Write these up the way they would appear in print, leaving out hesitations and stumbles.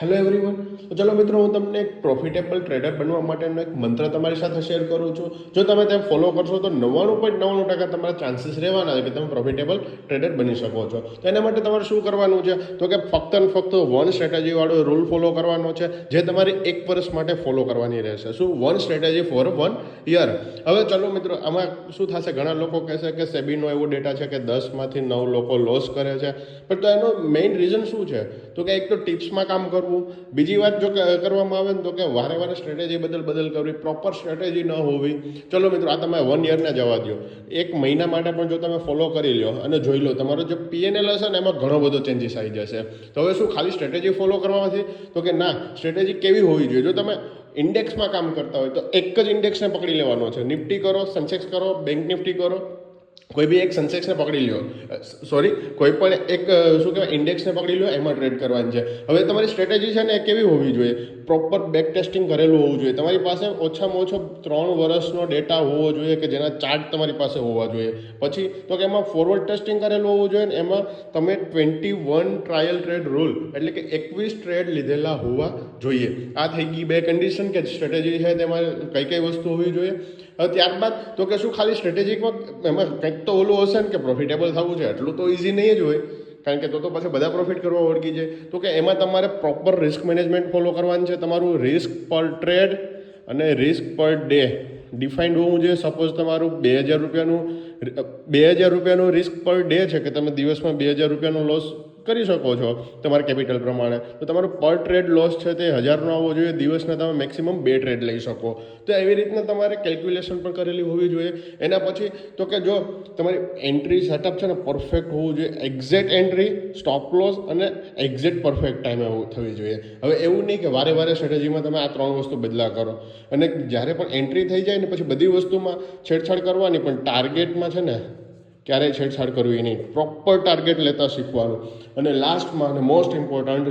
Hello everyone. તો ચલો મિત્રો, હું તમને એક પ્રોફિટેબલ ટ્રેડર બનવા માટેનો એક મંત્ર તમારી સાથે શેર કરું છું. જો તમે તે ફોલો કરશો તો 99.99% તમારા ચાન્સીસ રહેવાના છે કે તમે પ્રોફિટેબલ ટ્રેડર બની શકો છો. તો એના માટે તમારે શું કરવાનું છે તો કે ફક્ત ને ફક્ત વન સ્ટ્રેટેજીવાળો રૂલ ફોલો કરવાનો છે, જે તમારે 1 વર્ષ માટે ફોલો કરવાની રહેશે. શું? One strategy for 1 year. હવે ચલો મિત્રો, આમાં શું થશે, ઘણા લોકો કહેશે કે સેબીનો એવો ડેટા છે કે 10માંથી 9 લોકો લોસ કરે છે. પણ તો એનો મેઇન રીઝન શું છે તો કે એક તો ટિપ્સમાં કામ કરવું, બીજી વાત જો કરવામાં આવે ને તો કે વારે સ્ટ્રેટેજી બદલ કરવી, પ્રોપર સ્ટ્રેટેજી ન હોવી. ચલો મિત્રો, આ તમે 1 યરને જવા દો, 1 મહિના માટે પણ જો તમે ફોલો કરી લો અને જોઈ લો, તમારો જે PNL હશે ને એમાં ઘણો બધો ચેન્જીસ આવી જશે. તો હવે શું ખાલી સ્ટ્રેટેજી ફોલો કરવાથી? તો કે ના, સ્ટ્રેટેજી કેવી હોવી જોઈએ? જો તમે ઇન્ડેક્સમાં કામ કરતા હોય તો એક જ ઇન્ડેક્સને પકડી લેવાનો છે. નિફ્ટી કરો, સેન્સેક્સ કરો, બેંક નિફ્ટી કરો, કોઈ બી એક સેન્સેક્સને પકડી લો, કોઈ પણ એક શું કહેવાય ઇન્ડેક્સને પકડી લો, એમાં ટ્રેડ કરવાની છે. હવે તમારી સ્ટ્રેટેજી છે ને એ કેવી હોવી જોઈએ? પ્રોપર બેક ટેસ્ટિંગ કરેલું હોવું જોઈએ. તમારી પાસે ઓછામાં ઓછો 3 વર્ષનો ડેટા હોવો જોઈએ કે જેના ચાર્ટ તમારી પાસે હોવા જોઈએ. પછી તો કે એમાં ફોરવર્ડ ટેસ્ટિંગ કરેલું હોવું જોઈએ ને એમાં તમે 21 ટ્રાયલ ટ્રેડ રૂલ એટલે કે 21 ટ્રેડ લીધેલા હોવા જોઈએ. આ થઈ ગઈ બે કન્ડિશન કે સ્ટ્રેટેજી છે તેમાં કઈ વસ્તુ હોવી જોઈએ. હવે ત્યારબાદ તો કે શું ખાલી સ્ટ્રેટેજીમાં એમાં કંઈક તો ઓલું હશે ને કે પ્રોફિટેબલ થવું છે? એટલું તો ઇઝી નહીં જ હોય, કારણ કે તો પછી બધા પ્રોફિટ કરવા વળગી જાય. તો કે એમાં તમારે પ્રોપર રિસ્ક મેનેજમેન્ટ ફોલો કરવાનું છે. તમારું રિસ્ક પર ટ્રેડ અને રિસ્ક પર ડે ડિફાઇન્ડ હોવું જોઈએ. સપોઝ તમારું 2000 રૂપિયાનું રિસ્ક પર ડે છે કે તમે દિવસમાં 2000 રૂપિયાનો લોસ કરી શકો છો તમારા કેપિટલ પ્રમાણે, તો તમારું પર ટ્રેડ લોસ છે તે 1000નો આવવો જોઈએ. દિવસના તમે મેક્સિમમ 2 ટ્રેડ લઈ શકો. તો એવી રીતના તમારે કેલ્ક્યુલેશન પણ કરેલી હોવી જોઈએ. એના પછી તો કે જો તમારી એન્ટ્રી સેટઅપ છે ને પરફેક્ટ હોવું જોઈએ. એક્ઝેક્ટ એન્ટ્રી, સ્ટોપ લોસ અને એક્ઝેક્ટ પરફેક્ટ ટાઈમે થવી જોઈએ. હવે એવું નહીં કે વારે સ્ટ્રેટેજીમાં તમે આ 3 વસ્તુ બદલા કરો અને જ્યારે પણ એન્ટ્રી થઈ જાય ને પછી બધી વસ્તુમાં છેડછાડ કરવાની, પણ ટાર્ગેટમાં છે ને ક્યારેય છેડછાડ કરવી નહીં. પ્રોપર ટાર્ગેટ લેતા શીખવાનું. અને લાસ્ટમાં અને most important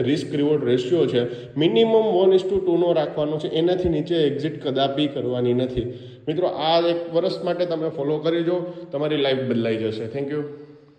risk reward ratio છે, મિનિમમ 1:2નો રાખવાનો છે. એનાથી નીચે એક્ઝિટ કદાપી કરવાની નથી. મિત્રો, આ 1 વર્ષ માટે તમે ફોલો કરી જો, તમારી લાઈફ બદલાઈ જશે. Thank you.